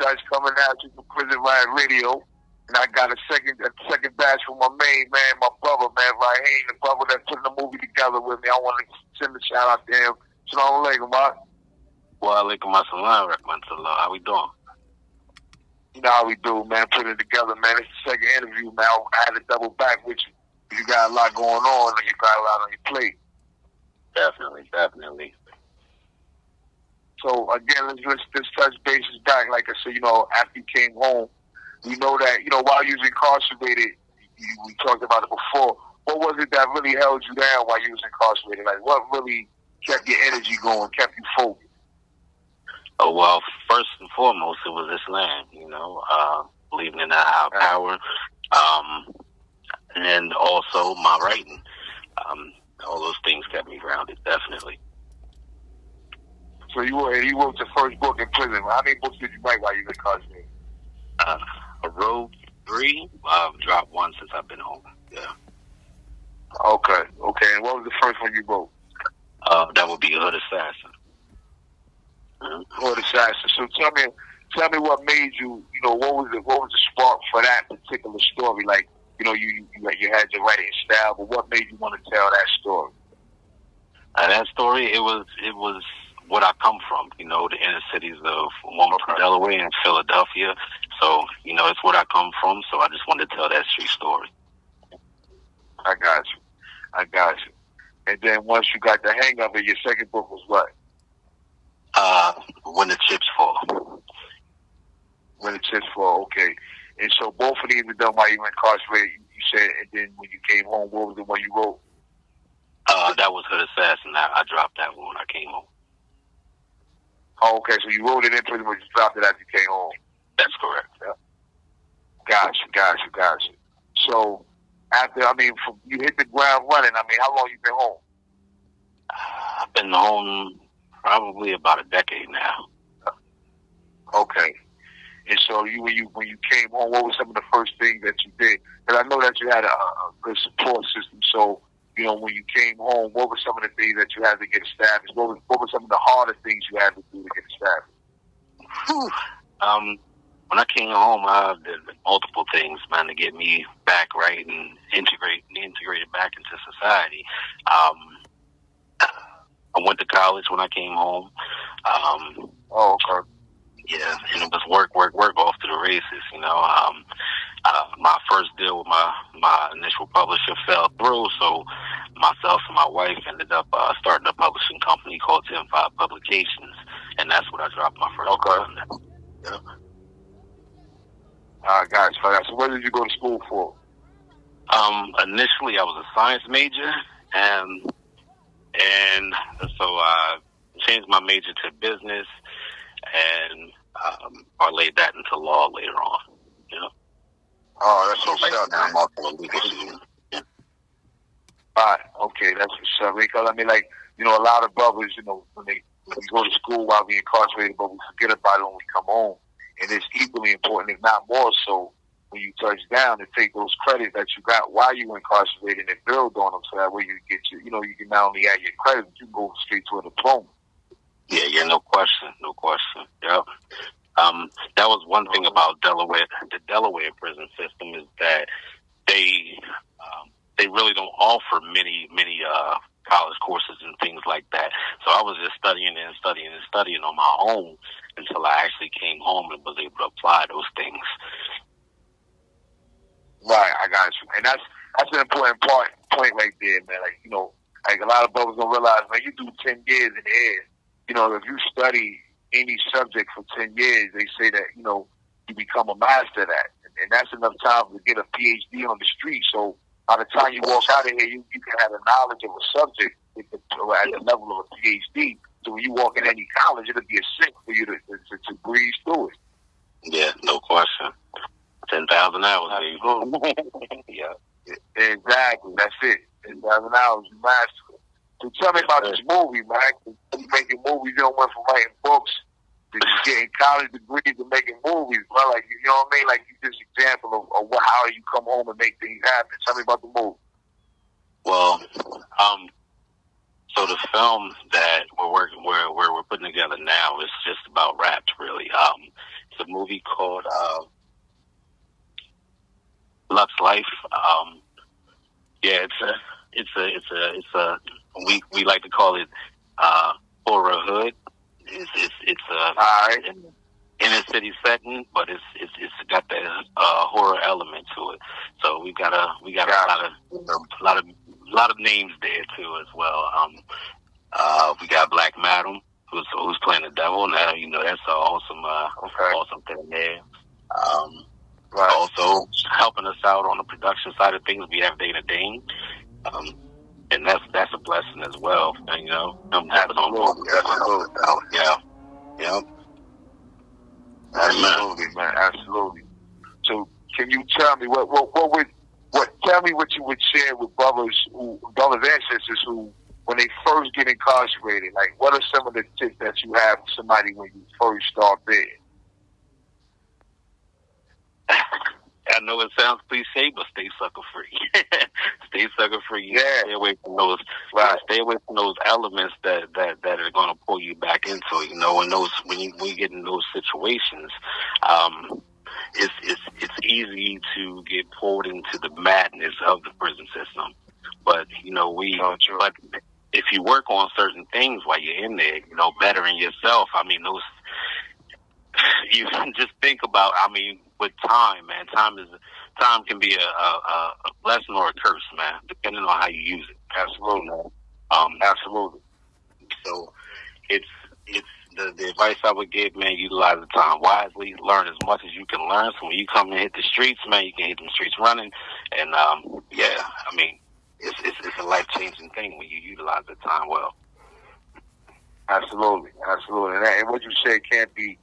Touch coming out to the Prison Riot Radio. And I got a second batch from my main man, my brother, man, Raheem, the brother that put the movie together with me. I want to send a shout out to him. Assalamu alaikum, man. Wa alaikum assalam, rahmatullah. How we doing? You know how we do, man. Put it together, man. It's the second interview, man. I had to double back with you. You got a lot going on, and you got a lot on your plate. Definitely. So again, let's touch bases back. Like I said, after you came home, we know that while you was incarcerated, we talked about it before. What was it that really held you down while you was incarcerated? Like, what really kept your energy going, kept you focused? Oh, well, first and foremost, it was Islam. Believing in our power, and also my writing. All those things kept me grounded, definitely. So you wrote your first book in prison. How many books did you write while you were incarcerated? I wrote 3. I've dropped 1 since I've been home. Yeah. Okay. And what was the first one you wrote? That would be Hood Assassin. Hood Assassin. So tell me what made you. What was the spark for that particular story? Like, you had your writing style, but what made you want to tell that story? That story, it was what I come from, the inner cities of Wilmington, Delaware, and Philadelphia. So, it's what I come from. So I just wanted to tell that street story. I got you. And then once you got the hang of it, your second book was what? When the Chips Fall. When the Chips Fall, okay. And so both of these were done while you were incarcerated, you said, and then when you came home, what was the one you wrote? That was Hood Assassin. I dropped that one when I came home. Oh, okay, so you wrote it in prison, but you dropped it after you came home. That's correct. Yeah. Got you. So, you hit the ground running. How long you been home? I've been home probably about a decade now. Okay. And so when you came home, what were some of the first things that you did? Because I know that you had a good support system. So, when you came home, what were some of the things that you had to get established? What were some of the harder things you had to do to get established? When I came home, I did multiple things, man, to get me back right and integrated back into society. I went to college when I came home. Okay. Yeah, and it was work off to the races, my first deal with my initial publisher fell through, so myself and my wife ended up starting a publishing company called 10-5 Publications, and that's what I dropped my first book on that. Yeah. Guys, so what did you go to school for? Initially I was a science major, and so I changed my major to business, and parlayed that into law later on. Oh, that's so what's right up, now man. I'm also a legal student. Yeah. All right, okay, that's what's up. Because a lot of brothers, when we go to school while we incarcerated, but we forget about it when we come home. And it's equally important, if not more so, when you touch down, to take those credits that you got while you were incarcerated and build on them, so that way you get you can not only add your credit, but you can go straight to a diploma. Yeah, no question. Yep. That was one thing about Delaware. The Delaware prison system is that they really don't offer many college courses and things like that. So I was just studying on my own until I actually came home and was able to apply those things. Right, I got you. And that's an important point right there, man. Like a lot of brothers don't realize, man, you do 10 years in the air. If you study any subject for 10 years, they say that, you become a master of that. And that's enough time to get a PhD on the street. So by the time you walk out of here, you can have a knowledge of a subject at the level of a PhD. So when you walk in any college, it'll be a sink for you to breeze through it. Yeah, no question. 10,000 hours. There you go. Yeah. Exactly. That's it. 10,000 hours, you master it. So tell me about this movie, man. You making movies, you don't went from writing books to getting college degrees to making movies, bro. Like, you know what I mean? Like, you just example of how you come home and make things happen. Tell me about the movie. Well, so the film that we're putting together now is just about raps, really. It's a movie movie called Lux Life. Yeah, it's a we like to call it horror hood. It's a inner city setting, but it's got that horror element to it. So we got a lot of names there too as well. We got Black Madam, who's playing the devil. Now that's an awesome thing there. Right. Also helping us out on the production side of things, we have Dana Dane, and that's a blessing as well. And, Absolutely. Yeah. Absolutely, man. Absolutely. So, can you tell me tell me what you would share with brothers ancestors who, when they first get incarcerated, like what are some of the tips that you have for somebody when you first start there? I know it sounds cliche, but stay sucker free. Stay sucker free. Yeah. Stay away from those. Right. Stay away from those elements that are going to pull you back into it. When you get in those situations, it's easy to get pulled into the madness of the prison system. But but if you work on certain things while you're in there, bettering yourself. I mean, those. You just think about. I mean, with time, man, time can be a blessing or a curse, man, depending on how you use it. Absolutely. Absolutely. So, it's the advice I would give, man. Utilize the time wisely. Learn as much as you can learn. So when you come and hit the streets, man, you can hit the streets running. And I mean, it's a life changing thing when you utilize the time well. Absolutely. And what you say can't be.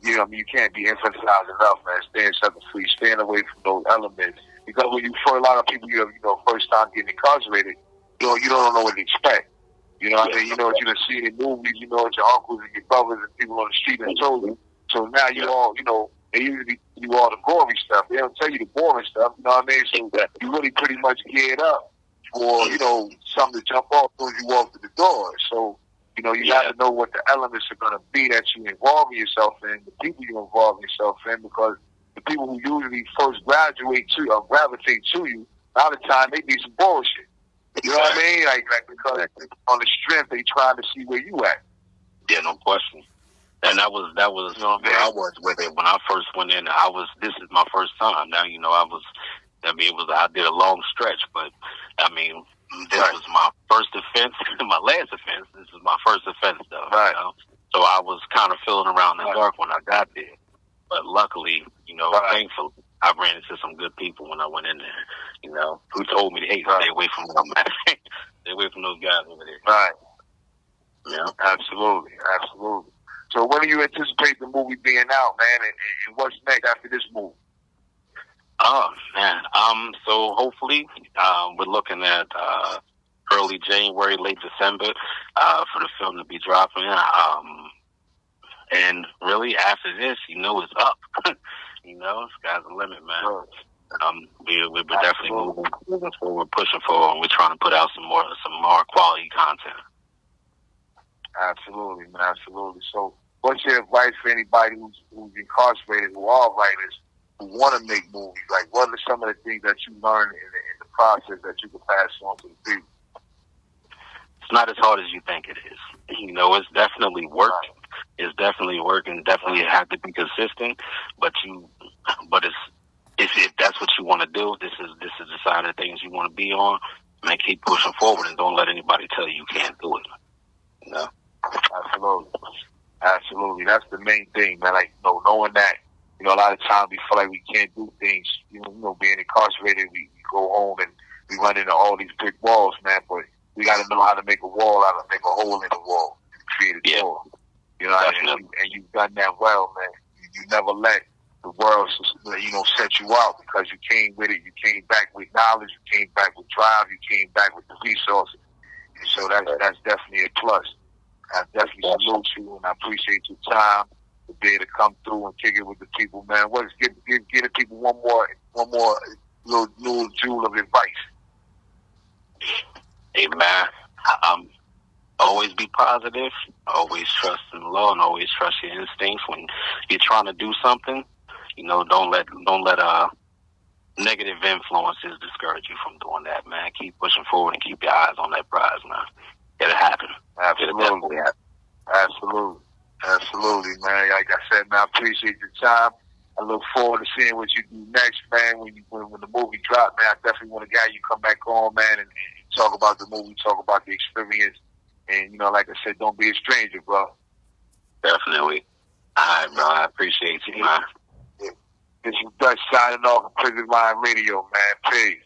You can't be emphasized enough, man. Staying sucker free, staying away from those elements. Because for a lot of people, first time getting incarcerated, you don't know what to expect. You know what I mean? You know what you done seen in movies. You know what your uncles and your brothers and people on the street have told you. So now they usually do all the gory stuff. They don't tell you the boring stuff. You know what I mean? So you really pretty much geared up for something to jump off as soon as you walk through the door. So. You got to know what the elements are going to be that you involve yourself in, the people you involve yourself in, because the people who usually first gravitate to you, a lot of the time they be some bullshit. You know what I mean? Like because on the strength they trying to see where you at. Yeah, no question. And that was where I was with it when I first went in. This is my first time. Now I did a long stretch, but I mean. This was my first offense, my last offense. This is my first offense, though. Right. So I was kind of feeling around in the dark when I got there. But luckily, thankfully, I ran into some good people when I went in there, who told me, hey, stay away from them, man. Stay away from those guys over there. Right. Yeah. Absolutely. So when do you anticipate the movie being out, man? And what's next after this movie? Oh, man. So hopefully, we're looking at early January, late December for the film to be dropping. And really, after this, it's up. Sky's the limit, man. We're definitely moving forward, pushing forward, and we're trying to put out some more quality content. Absolutely, man. Absolutely. So, what's your advice for anybody who's incarcerated, who are writers, who want to make movies? Like, what are some of the things that you learn in the process that you can pass on to the people? It's not as hard as you think it is. It's definitely work. Right. It's definitely work, and definitely have to be consistent. But if that's what you want to do, this is the side of things you want to be on. Man, keep pushing forward, and don't let anybody tell you can't do it. Absolutely. That's the main thing, man. Like, knowing that. A lot of times we feel like we can't do things. Being incarcerated, we go home and we run into all these brick walls, man. But we got to know how to make a wall, how to make a hole in the wall, create a door. And you've done that well, man. You never let the world, set you out, because you came with it. You came back with knowledge. You came back with drive. You came back with the resources. And so that's definitely a plus. I definitely salute you, and I appreciate your time to be able to come through and kick it with the people, man. Give the people one more little jewel of advice. Hey, man, always be positive, always trust in the law, and always trust your instincts when you're trying to do something. Don't let negative influences discourage you from doing that, man. Keep pushing forward and keep your eyes on that prize, man. It'll happen. Absolutely. Absolutely, man. Like I said, man, I appreciate your time. I look forward to seeing what you do next, man. When the movie drops, man, I definitely want to get you come back on, man, and talk about the movie, talk about the experience. And, like I said, don't be a stranger, bro. Definitely. All right, bro. I appreciate you, man. This is Dutch signing off of Prison Line Radio, man. Peace.